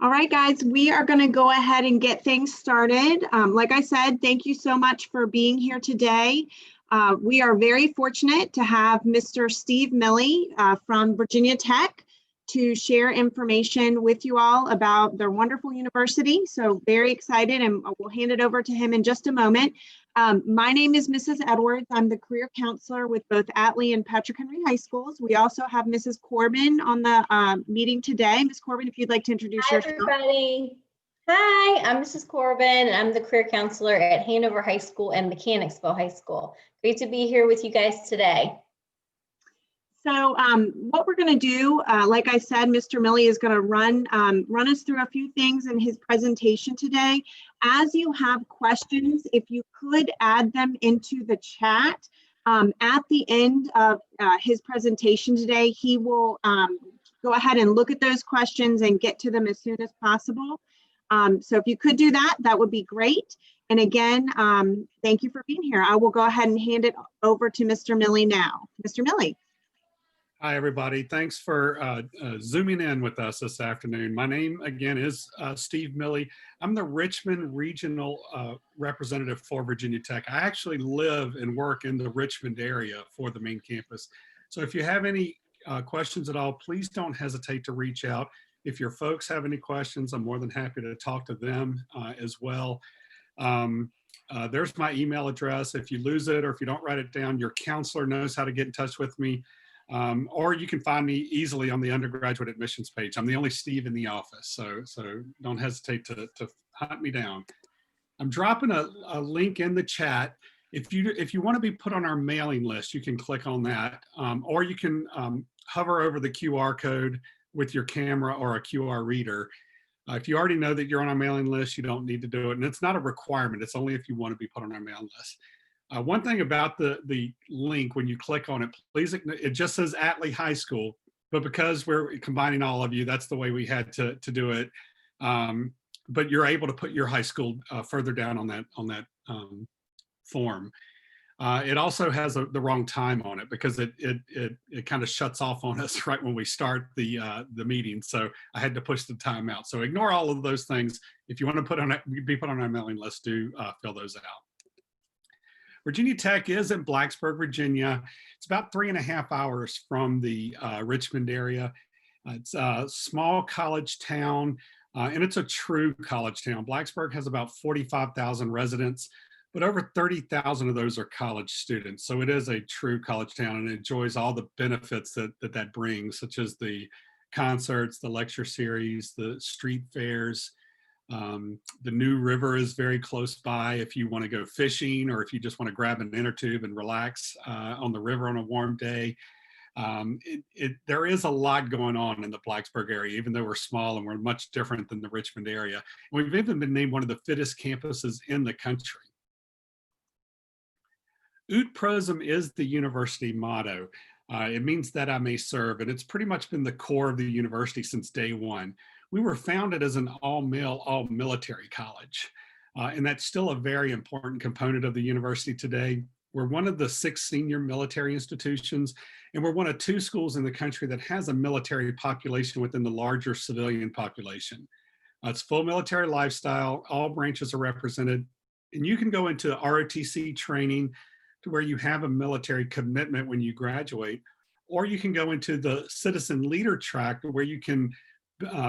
All right, guys, we are going to go ahead and get things started. Like I said, thank you so much for being here today. We are very fortunate to have Mr. Steve Milley from Virginia Tech to share information with you all about their wonderful university. So very excited, and we'll hand it over to him in just a moment. My name is Mrs. Edwards. I'm the career counselor with both Atlee and Patrick Henry High Schools. We also have Mrs. Corbin on the meeting today. Ms. Corbin, if you'd like to introduce yourself. Hi, everybody. Hi, I'm Mrs. Corbin, and I'm the career counselor at Hanover High School and Mechanicsville High School. Great to be here with you guys today. So what we're going to do, like I said, Mr. Milley is going to run us through a few things in his presentation today. As you have questions, if you could add them into the chat at the end of his presentation today, he will go ahead and look at those questions and get to them as soon as possible. So if you could do that, that would be great. And again, thank you for being here. I will go ahead and hand it over to Mr. Milley now. Mr. Milley. Hi, everybody. Thanks for zooming in with us this afternoon. My name, again, is Steve Milley. I'm the Richmond Regional Representative for Virginia Tech. I actually live and work in the Richmond area for the main campus. So if you have any questions at all, please don't hesitate to reach out. If your folks have any questions, I'm more than happy to talk to them as well. There's my email address. If you lose it or if you don't write it down, your counselor knows how to get in touch with me. Or you can find me easily on the undergraduate admissions page. I'm the only Steve in the office, so don't hesitate to hunt me down. I'm dropping a link in the chat. If you want to be put on our mailing list, you can click on that, or you can hover over the QR code with your camera or a QR reader. If you already know that you're on our mailing list, you don't need to do it, and it's not a requirement. It's only if you want to be put on our mailing list. One thing about the link, when you click on it, please, it just says Atlee High School, but because we're combining all of you, that's the way we had to do it. But you're able to put your high school further down on that form. It also has the wrong time on it because it kind of shuts off on us right when we start the meeting. So I had to push the time out. So ignore all of those things. If you want to be put on our mailing list, do fill those out. Virginia Tech is in Blacksburg, Virginia. It's about 3.5 hours from the Richmond area. It's a small college town, and it's a true college town. Blacksburg has about 45,000 residents, but over 30,000 of those are college students. So it is a true college town and it enjoys all the benefits that brings, such as the concerts, the lecture series, the street fairs. The New River is very close by if you want to go fishing or if you just want to grab an inner tube and relax on the river on a warm day. There is a lot going on in the Blacksburg area, even though we're small and we're much different than the Richmond area. And we've even been named one of the fittest campuses in the country. Ut prosum is the university motto. It means that I may serve, and it's pretty much been the core of the university since day one. We were founded as an all-male, all-military college, and that's still a very important component of the university today. We're one of the 6 senior military institutions, and we're one of 2 schools in the country that has a military population within the larger civilian population. It's full military lifestyle, all branches are represented, and you can go into ROTC training to where you have a military commitment when you graduate, or you can go into the citizen leader track where you can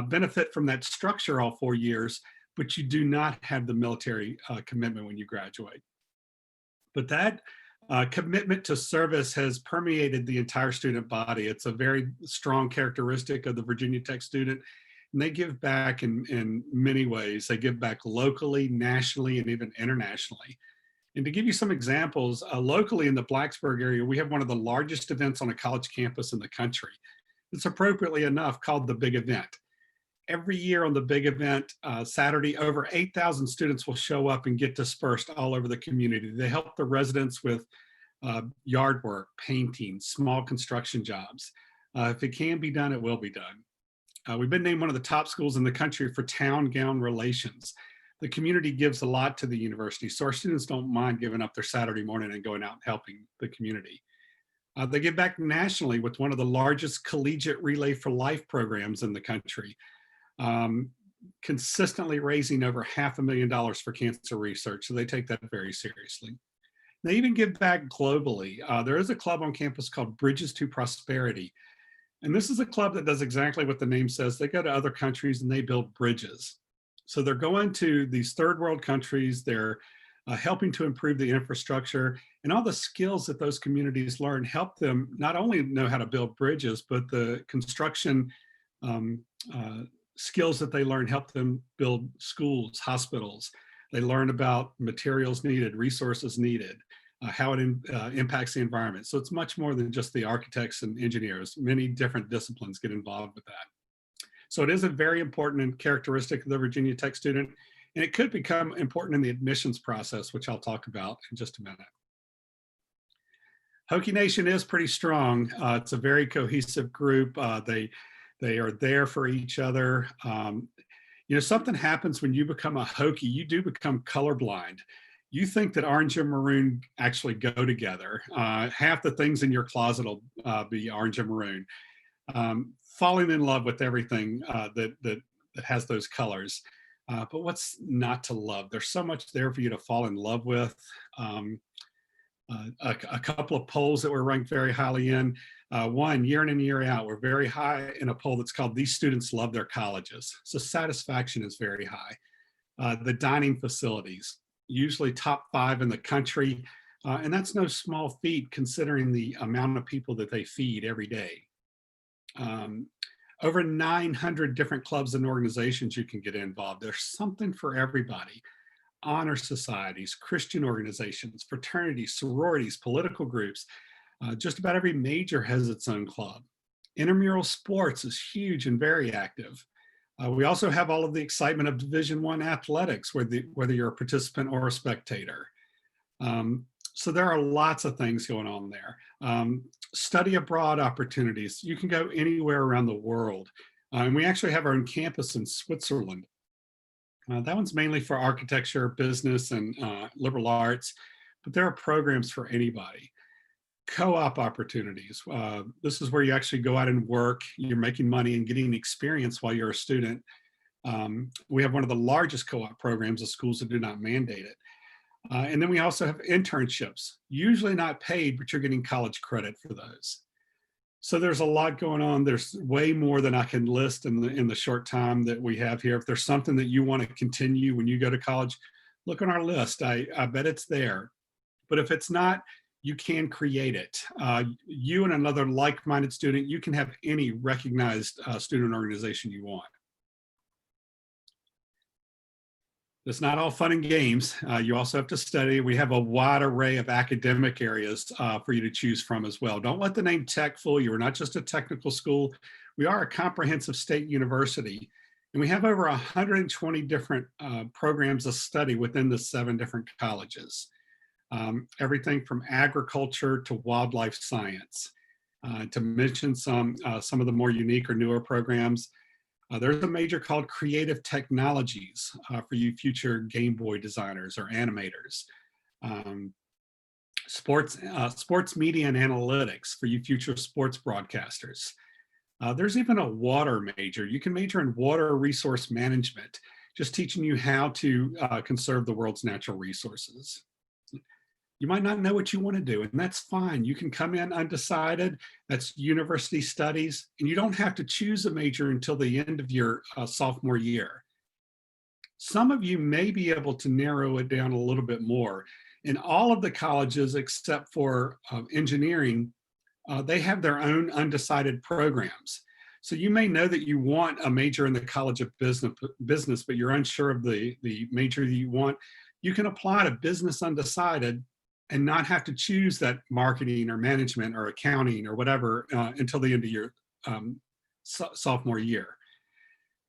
benefit from that structure all 4 years, but you do not have the military commitment when you graduate. But that commitment to service has permeated the entire student body. It's a very strong characteristic of the Virginia Tech student, and they give back in many ways. They give back locally, nationally, and even internationally. And to give you some examples, locally in the Blacksburg area, we have one of the largest events on a college campus in the country. It's appropriately enough called the Big Event. Every year on the Big Event, Saturday, over 8,000 students will show up and get dispersed all over the community. They help the residents with yard work, painting, small construction jobs. If it can be done, it will be done. We've been named one of the top schools in the country for town gown relations. The community gives a lot to the university, so our students don't mind giving up their Saturday morning and going out and helping the community. They give back nationally with one of the largest collegiate Relay for Life programs in the country. consistently raising over $500,000 for cancer research, so they take that very seriously. They even give back globally. There is a club on campus called Bridges to Prosperity. And this is a club that does exactly what the name says. They go to other countries and they build bridges. So they're going to these third world countries. They're helping to improve the infrastructure, and all the skills that those communities learn help them not only know how to build bridges, but the construction skills that they learn help them build schools, hospitals. They learn about materials needed, resources needed, how it impacts the environment. So it's much more than just the architects and engineers. Many different disciplines get involved with that. So it is a very important characteristic of the Virginia Tech student, and it could become important in the admissions process, which I'll talk about in just a minute. Hokie Nation is pretty strong. It's a very cohesive group. They are there for each other. You know, something happens when you become a Hokie, you do become colorblind. You think that orange and maroon actually go together. Half the things in your closet will be orange and maroon. Falling in love with everything that has those colors. But what's not to love? There's so much there for you to fall in love with. A couple of polls that were ranked very highly in. One, year in and year out, we're very high in a poll that's called These Students Love Their Colleges. So satisfaction is very high. The dining facilities, usually top 5 in the country. And that's no small feat considering the amount of people that they feed every day. Over 900 different clubs and organizations you can get involved. There's something for everybody. Honor societies, Christian organizations, fraternities, sororities, political groups. Just about every major has its own club. Intramural sports is huge and very active. We also have all of the excitement of Division I athletics, whether you're a participant or a spectator. So there are lots of things going on there. Study abroad opportunities. You can go anywhere around the world. And we actually have our own campus in Switzerland. That one's mainly for architecture, business, and liberal arts, but there are programs for anybody. Co-op opportunities. This is where you actually go out and work. You're making money and getting experience while you're a student. We have one of the largest co-op programs of schools that do not mandate it. And then we also have internships, usually not paid, but you're getting college credit for those. So there's a lot going on. There's way more than I can list in the short time that we have here. If there's something that you want to continue when you go to college, look on our list. I bet it's there. But if it's not, you can create it. You and another like-minded student, you can have any recognized student organization you want. It's not all fun and games. You also have to study. We have a wide array of academic areas for you to choose from as well. Don't let the name tech fool you. We're not just a technical school. We are a comprehensive state university, and we have over 120 different programs of study within the 7 different colleges. Everything from agriculture to wildlife science. To mention some of the more unique or newer programs, there's a major called Creative Technologies for you future Game Boy designers or animators. Sports Media and Analytics for you future sports broadcasters. There's even a water major. You can major in water resource management, just teaching you how to conserve the world's natural resources. You might not know what you want to do, and that's fine. You can come in undecided. That's university studies, and you don't have to choose a major until the end of your sophomore year. Some of you may be able to narrow it down a little bit more. In all of the colleges, except for engineering, they have their own undecided programs. So you may know that you want a major in the College of Business, but you're unsure of the major that you want. You can apply to Business Undecided and not have to choose that marketing or management or accounting or whatever until the end of your sophomore year.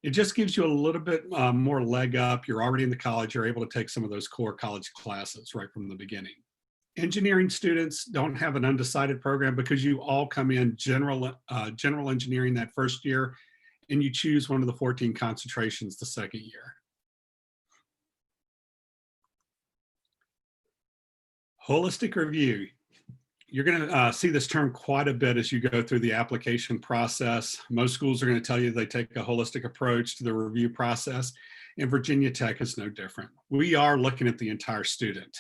It just gives you a little bit more leg up. You're already in the college. You're able to take some of those core college classes right from the beginning. Engineering students don't have an undecided program because you all come in general engineering that first year, and you choose one of the 14 concentrations the second year. Holistic review. You're going to see this term quite a bit as you go through the application process. Most schools are going to tell you they take a holistic approach to the review process, and Virginia Tech is no different. We are looking at the entire student.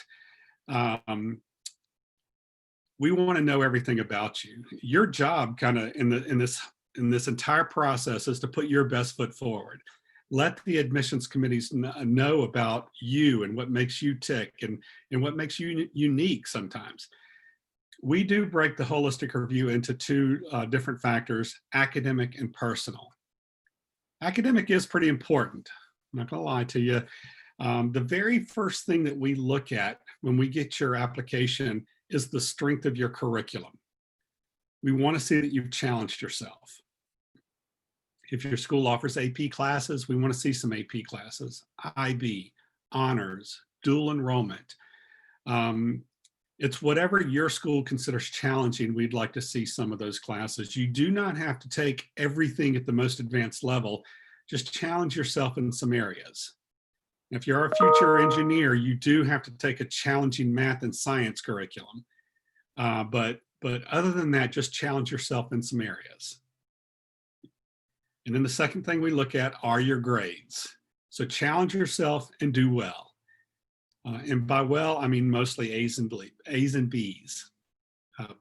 We want to know everything about you. Your job kind of in this entire process is to put your best foot forward. Let the admissions committees know about you and what makes you tick and what makes you unique sometimes. We do break the holistic review into two different factors, academic and personal. Academic is pretty important. I'm not going to lie to you. The very first thing that we look at when we get your application is the strength of your curriculum. We want to see that you've challenged yourself. If your school offers AP classes, we want to see some AP classes, IB, honors, dual enrollment. It's whatever your school considers challenging, we'd like to see some of those classes. You do not have to take everything at the most advanced level. Just challenge yourself in some areas. If you're a future engineer, you do have to take a challenging math and science curriculum. But other than that, just challenge yourself in some areas. And then the second thing we look at are your grades. So challenge yourself and do well. And by well, I mean mostly A's and B's.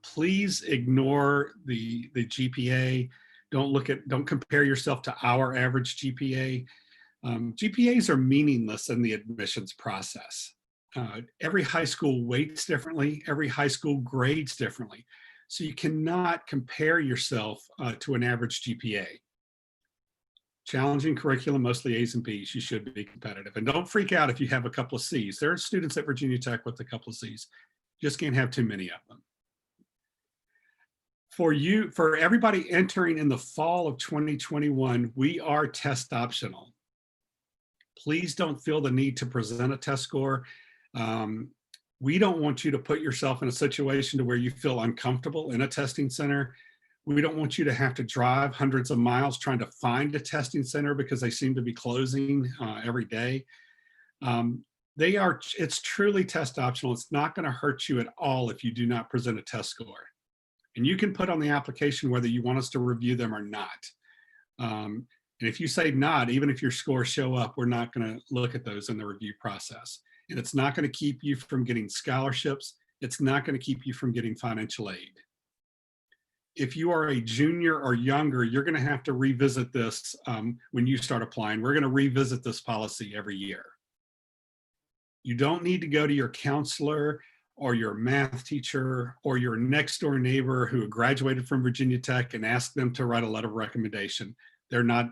Please ignore the GPA. Don't compare yourself to our average GPA. GPAs are meaningless in the admissions process. Every high school weights differently. Every high school grades differently. So you cannot compare yourself to an average GPA. Challenging curriculum, mostly A's and B's, you should be competitive. And don't freak out if you have a couple of C's. There are students at Virginia Tech with a couple of C's. Just can't have too many of them. For everybody entering in the fall of 2021, we are test optional. Please don't feel the need to present a test score. We don't want you to put yourself in a situation to where you feel uncomfortable in a testing center. We don't want you to have to drive hundreds of miles trying to find a testing center because they seem to be closing every day. It's truly test optional. It's not going to hurt you at all if you do not present a test score. And you can put on the application whether you want us to review them or not. And if you say not, even if your scores show up, we're not going to look at those in the review process. And it's not going to keep you from getting scholarships. It's not going to keep you from getting financial aid. If you are a junior or younger, you're going to have to revisit this when you start applying. We're going to revisit this policy every year. You don't need to go to your counselor or your math teacher or your next door neighbor who graduated from Virginia Tech and ask them to write a letter of recommendation. They're not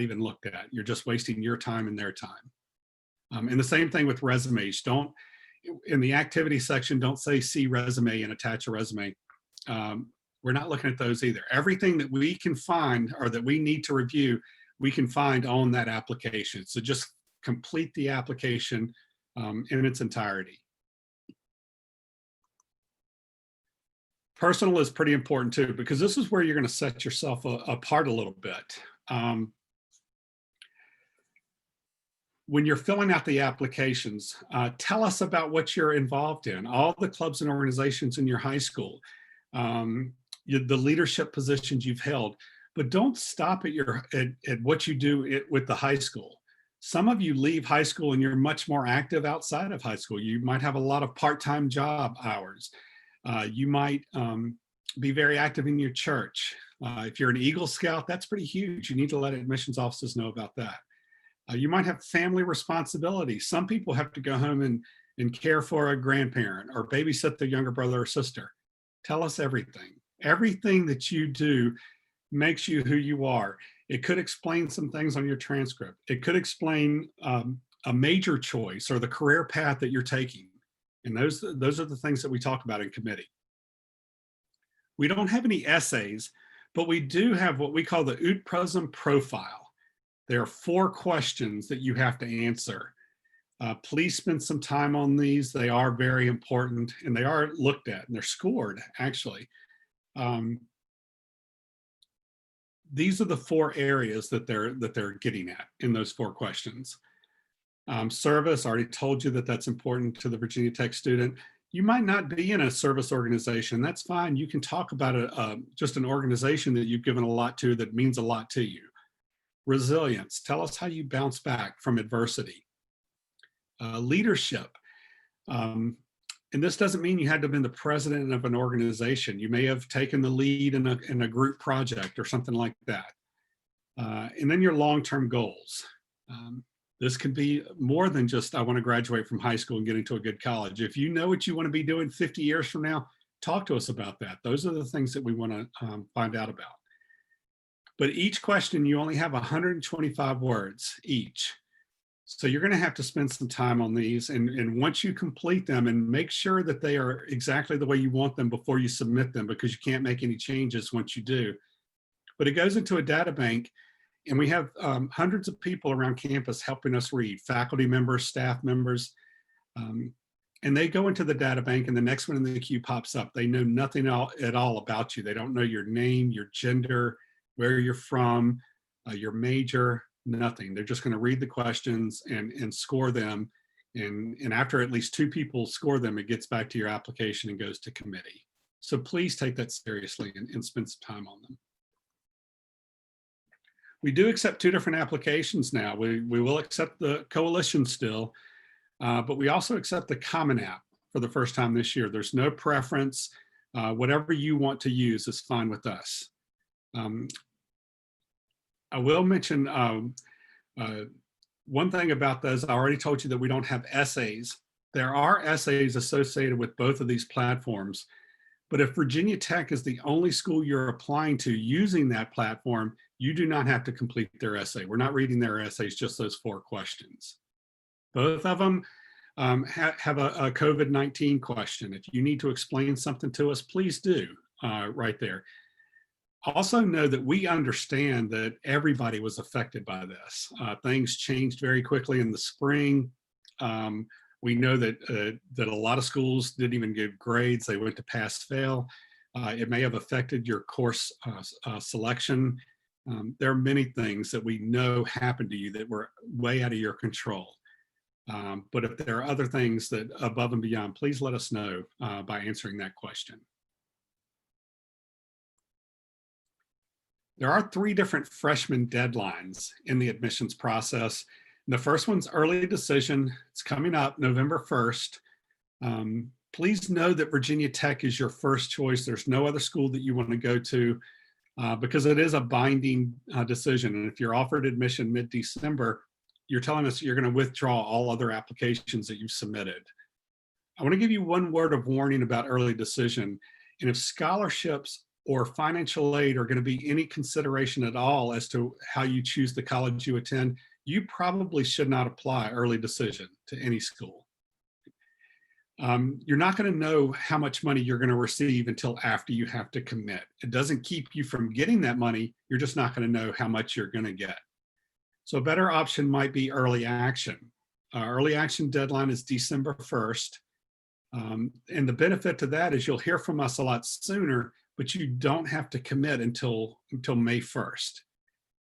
even looked at. You're just wasting your time and their time. And the same thing with resumes. In the activity section, don't say see resume and attach a resume. We're not looking at those either. Everything that we can find or that we need to review, we can find on that application. So just complete the application in its entirety. Personal is pretty important too, because this is where you're going to set yourself apart a little bit. When you're filling out the applications, tell us about what you're involved in, all the clubs and organizations in your high school, the leadership positions you've held, but don't stop at what you do with the high school. Some of you leave high school and you're much more active outside of high school. You might have a lot of part-time job hours. You might be very active in your church. If you're an Eagle Scout, that's pretty huge. You need to let admissions offices know about that. You might have family responsibilities. Some people have to go home and care for a grandparent or babysit their younger brother or sister. Tell us everything. Everything that you do makes you who you are. It could explain some things on your transcript. It could explain a major choice or the career path that you're taking. And those are the things that we talk about in committee. We don't have any essays, but we do have what we call the Ut Prism profile. There are 4 questions that you have to answer. Please spend some time on these. They are very important and they are looked at and they're scored actually. These are the 4 areas that they're getting at in those 4 questions. Service, I already told you that that's important to the Virginia Tech student. You might not be in a service organization. That's fine. You can talk about just an organization that you've given a lot to that means a lot to you. Resilience. Tell us how you bounce back from adversity. Leadership. And this doesn't mean you had to have been the president of an organization. You may have taken the lead in a group project or something like that. And then your long-term goals. This could be more than just, I want to graduate from high school and get into a good college. If you know what you want to be doing 50 years from now, talk to us about that. Those are the things that we want to find out about. But each question, you only have 125 words each. So you're going to have to spend some time on these. And once you complete them, and make sure that they are exactly the way you want them before you submit them, because you can't make any changes once you do. But it goes into a data bank, and we have hundreds of people around campus helping us read, faculty members, staff members, and they go into the data bank, and the next one in the queue pops up. They know nothing at all about you. They don't know your name, your gender, where you're from, your major, nothing. They're just going to read the questions and score them. And after at least 2 people score them, it gets back to your application and goes to committee. So please take that seriously and spend some time on them. We do accept 2 different applications now. We will accept the Coalition still, but we also accept the Common App for the first time this year. There's no preference. Whatever you want to use is fine with us. I will mention one thing about those. I already told you that we don't have essays. There are essays associated with both of these platforms, but if Virginia Tech is the only school you're applying to using that platform, you do not have to complete their essay. We're not reading their essays, just those 4 questions. Both of them have a COVID-19 question. If you need to explain something to us, please do right there. Also know that we understand that everybody was affected by this. Things changed very quickly in the spring. We know that a lot of schools didn't even give grades. They went to pass fail. It may have affected your course selection. There are many things that we know happened to you that were way out of your control. But if there are other things that above and beyond, please let us know by answering that question. There are 3 different freshman deadlines in the admissions process. The first one's early decision. It's coming up November 1st. Please know that Virginia Tech is your first choice. There's no other school that you want to go to because it is a binding decision. And if you're offered admission mid-December, you're telling us you're going to withdraw all other applications that you've submitted. I want to give you one word of warning about early decision. And if scholarships or financial aid are going to be any consideration at all as to how you choose the college you attend, you probably should not apply early decision to any school. You're not going to know how much money you're going to receive until after you have to commit. It doesn't keep you from getting that money. You're just not going to know how much you're going to get. So a better option might be early action. Early action deadline is December 1st. And the benefit to that is you'll hear from us a lot sooner, but you don't have to commit until May 1st.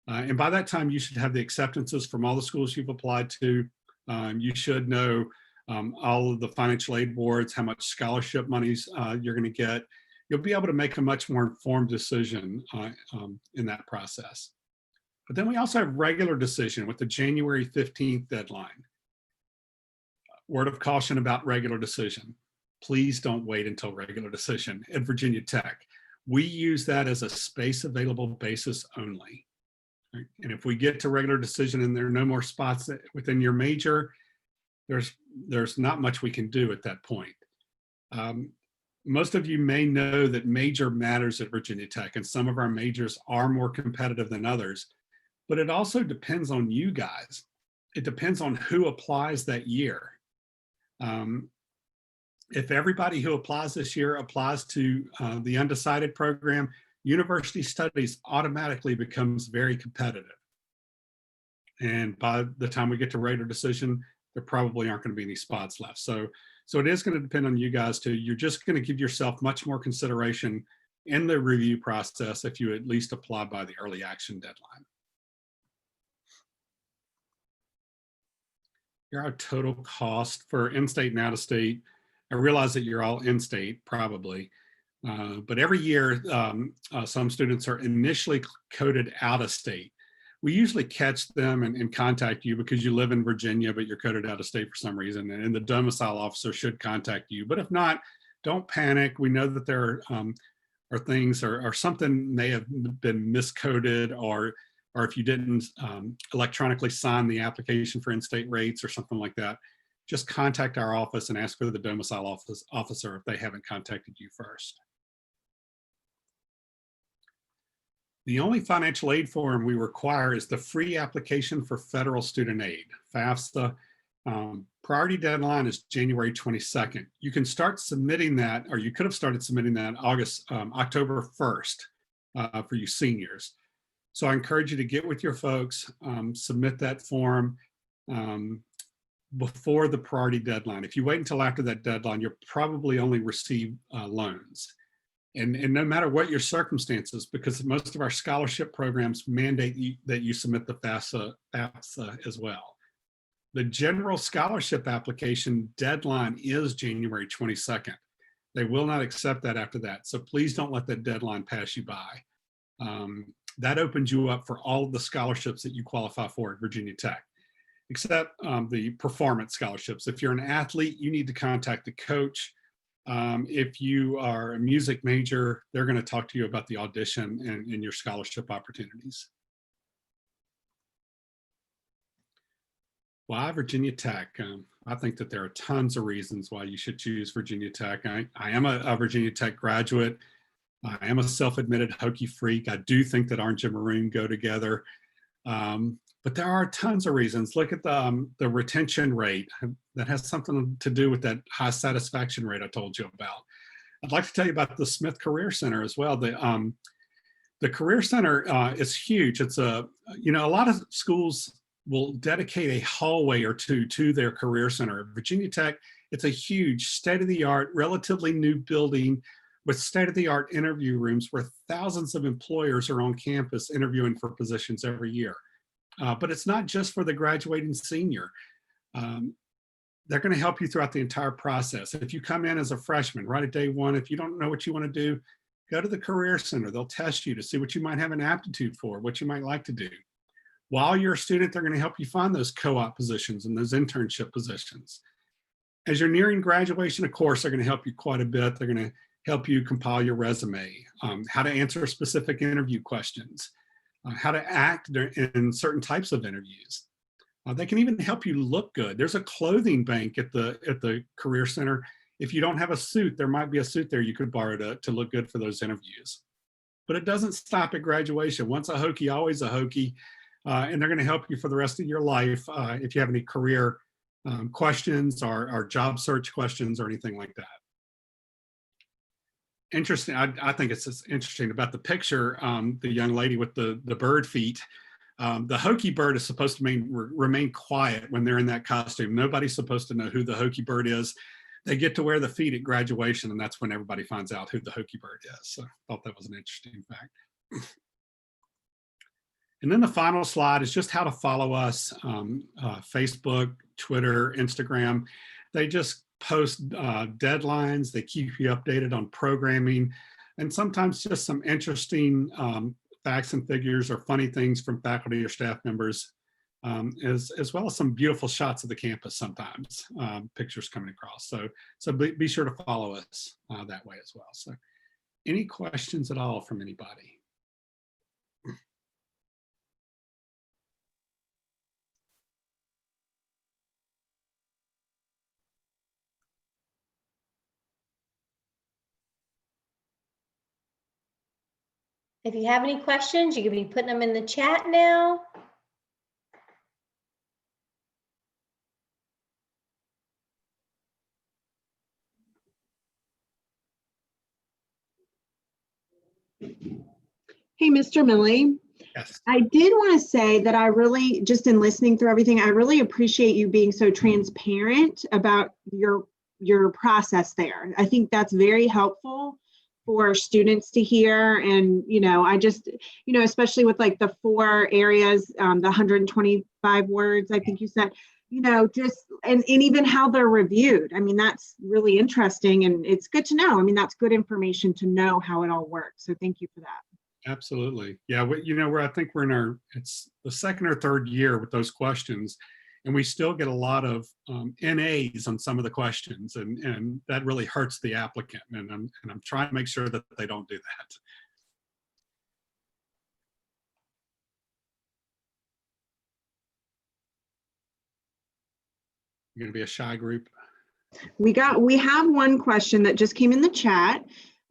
And by that time, you should have the acceptances from all the schools you've applied to. You should know all of the financial aid boards, how much scholarship monies you're going to get. You'll be able to make a much more informed decision in that process. But then we also have regular decision with the January 15th deadline. Word of caution about regular decision. Please don't wait until regular decision at Virginia Tech. We use that as a space available basis only. And if we get to regular decision and there are no more spots within your major, there's not much we can do at that point. Most of you may know that major matters at Virginia Tech, and some of our majors are more competitive than others, but it also depends on you guys. It depends on who applies that year. If everybody who applies this year applies to the undecided program, university studies automatically becomes very competitive. And by the time we get to regular decision, there probably aren't going to be any spots left. So it is going to depend on you guys too. You're just going to give yourself much more consideration in the review process if you at least apply by the early action deadline. Here are our total cost for in-state and out-of-state. I realize that you're all in-state probably, but every year some students are initially coded out of state. We usually catch them and contact you because you live in Virginia, but you're coded out of state for some reason, and the domicile officer should contact you. But if not, don't panic. We know that there are things or something may have been miscoded, or if you didn't electronically sign the application for in-state rates or something like that, just contact our office and ask for the domicile officer if they haven't contacted you first. The only financial aid form we require is the free application for federal student aid, FAFSA. Priority deadline is January 22nd. You can start submitting that, or you could have started submitting that October 1st for you seniors. So I encourage you to get with your folks, submit that form before the priority deadline. If you wait until after that deadline, you'll probably only receive loans. And no matter what your circumstances, because most of our scholarship programs mandate that you submit the FAFSA as well. The general scholarship application deadline is January 22nd. They will not accept that after that. So please don't let that deadline pass you by. That opens you up for all of the scholarships that you qualify for at Virginia Tech, except the performance scholarships. If you're an athlete, you need to contact the coach. If you are a music major, they're going to talk to you about the audition and your scholarship opportunities. Why Virginia Tech? I think that there are tons of reasons why you should choose Virginia Tech. I am a Virginia Tech graduate. I am a self-admitted Hokie freak. I do think that orange and maroon go together. But there are tons of reasons. Look at the retention rate. That has something to do with that high satisfaction rate I told you about. I'd like to tell you about the Smith Career Center as well. The Career Center is huge. It's a lot of schools will dedicate a hallway or two to their Career Center. At Virginia Tech, it's a huge state-of-the-art, relatively new building with state-of-the-art interview rooms where thousands of employers are on campus interviewing for positions every year. But it's not just for the graduating senior. They're going to help you throughout the entire process. If you come in as a freshman, right at day one, if you don't know what you want to do, go to the Career Center. They'll test you to see what you might have an aptitude for, what you might like to do. While you're a student, they're going to help you find those co-op positions and those internship positions. As you're nearing graduation, of course, they're going to help you quite a bit. They're going to help you compile your resume, how to answer specific interview questions, how to act in certain types of interviews. They can even help you look good. There's a clothing bank at the Career Center. If you don't have a suit, there might be a suit there you could borrow to look good for those interviews. But it doesn't stop at graduation. Once a Hokie, always a Hokie. And they're going to help you for the rest of your life if you have any career questions or job search questions or anything like that. Interesting. I think it's just interesting about the picture, the young lady with the bird feet. The Hokie bird is supposed to remain quiet when they're in that costume. Nobody's supposed to know who the Hokie bird is. They get to wear the feet at graduation, and that's when everybody finds out who the Hokie bird is. So I thought that was an interesting fact. And then the final slide is just how to follow us, Facebook, Twitter, Instagram. They just post deadlines. They keep you updated on programming, and sometimes just some interesting facts and figures or funny things from faculty or staff members, as well as some beautiful shots of the campus sometimes, pictures coming across. So be sure to follow us that way as well. So any questions at all from anybody? If you have any questions, you can be putting them in the chat now. Hey, Mr. Milley. Yes. I did want to say that I really, just in listening through everything, I really appreciate you being so transparent about your process there. I think that's very helpful for students to hear. And, I just, especially with like the 4 areas, the 125 words, I think you said, just, and even how they're reviewed. I mean, that's really interesting, and it's good to know. I mean, that's good information to know how it all works. So thank you for that. Absolutely. Yeah. I think we're in it's the 2nd or 3rd year with those questions, and we still get a lot of NAs on some of the questions, and that really hurts the applicant. And I'm trying to make sure that they don't do that. You're going to be a shy group. We have one question that just came in the chat.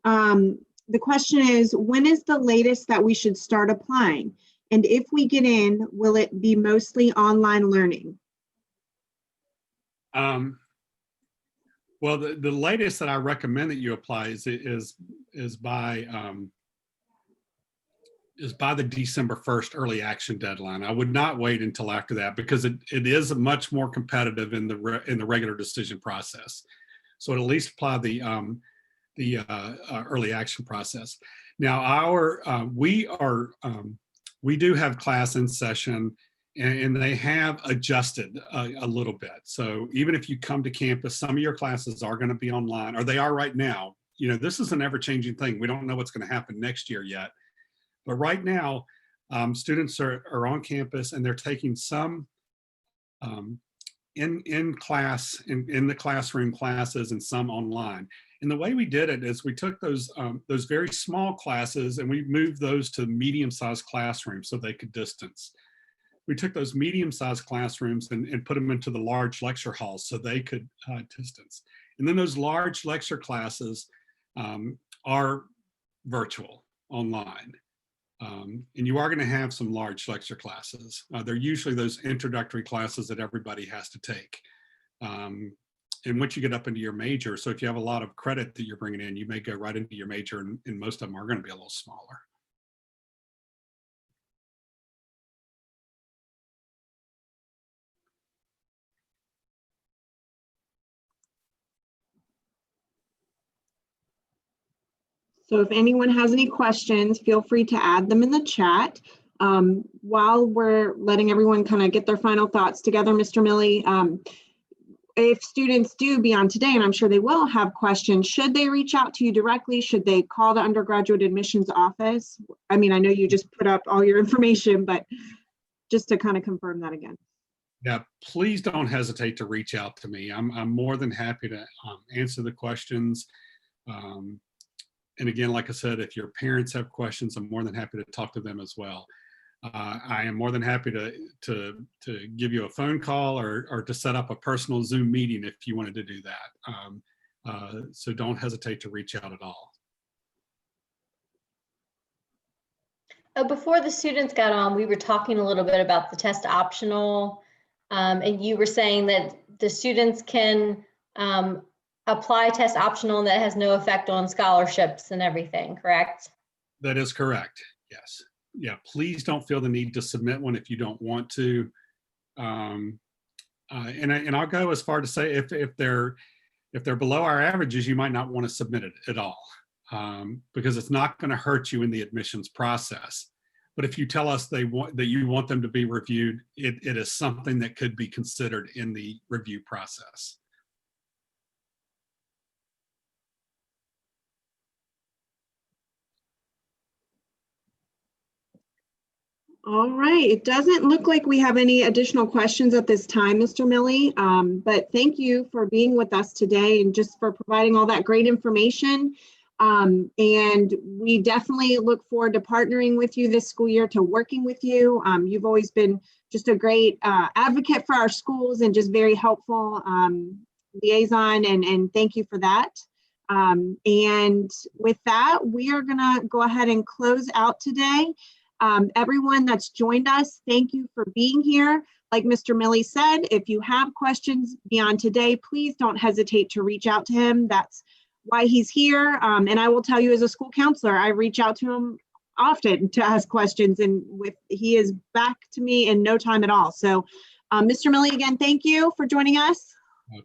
The question is, when is the latest that we should start applying? And if we get in, will it be mostly online learning? Well, the latest that I recommend that you apply is by the December 1st early action deadline. I would not wait until after that, because it is much more competitive in the regular decision process. So at least apply the early action process. Now we do have class in session, and they have adjusted a little bit. So even if you come to campus, some of your classes are going to be online, or they are right now. This is an ever-changing thing. We don't know what's going to happen next year yet. But right now, students are on campus, and they're taking some in the classroom classes and some online. And the way we did it is we took those very small classes and we moved those to medium-sized classrooms so they could distance. We took those medium-sized classrooms and put them into the large lecture halls so they could distance. And then those large lecture classes are virtual, online. And you are going to have some large lecture classes. They're usually those introductory classes that everybody has to take. And once you get up into your major, so if you have a lot of credit that you're bringing in, you may go right into your major, and most of them are going to be a little smaller. So if anyone has any questions, feel free to add them in the chat. While we're letting everyone kind of get their final thoughts together, Mr. Milley, if students do beyond today, and I'm sure they will have questions, should they reach out to you directly? Should they call the undergraduate admissions office? I mean, I know you just put up all your information, but just to kind of confirm that again. Yeah, please don't hesitate to reach out to me. I'm more than happy to answer the questions. And again, like I said, if your parents have questions, I'm more than happy to talk to them as well. I am more than happy to give you a phone call or to set up a personal Zoom meeting if you wanted to do that. So don't hesitate to reach out at all. Before the students got on, we were talking a little bit about the test optional, and you were saying that the students can apply test optional and that has no effect on scholarships and everything, correct? That is correct, yes. Yeah, please don't feel the need to submit one if you don't want to. And I'll go as far to say if they're below our averages, you might not want to submit it at all, because it's not going to hurt you in the admissions process. But if you tell us that you want them to be reviewed, it is something that could be considered in the review process. All right, it doesn't look like we have any additional questions at this time, Mr. Milley, but thank you for being with us today and just for providing all that great information. And we definitely look forward to partnering with you this school year, to working with you. You've always been just a great advocate for our schools and just very helpful liaison, and thank you for that. And with that, we are gonna go ahead and close out today. Everyone that's joined us, thank you for being here. Like Mr. Milley said, if you have questions beyond today, please don't hesitate to reach out to him. That's why he's here. And I will tell you, as a school counselor, I reach out to him often to ask questions, and he is back to me in no time at all. So Mr. Milley, again, thank you for joining us.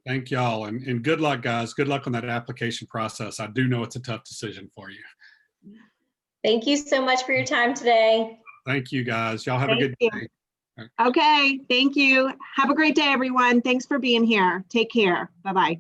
Thank y'all, and good luck, guys. Good luck on that application process. I do know it's a tough decision for you. Thank you so much for your time today. Thank you, guys. Y'all have a Thank good you. day. Okay, thank you. Have a great day, everyone. Thanks for being here. Take care. Bye-bye.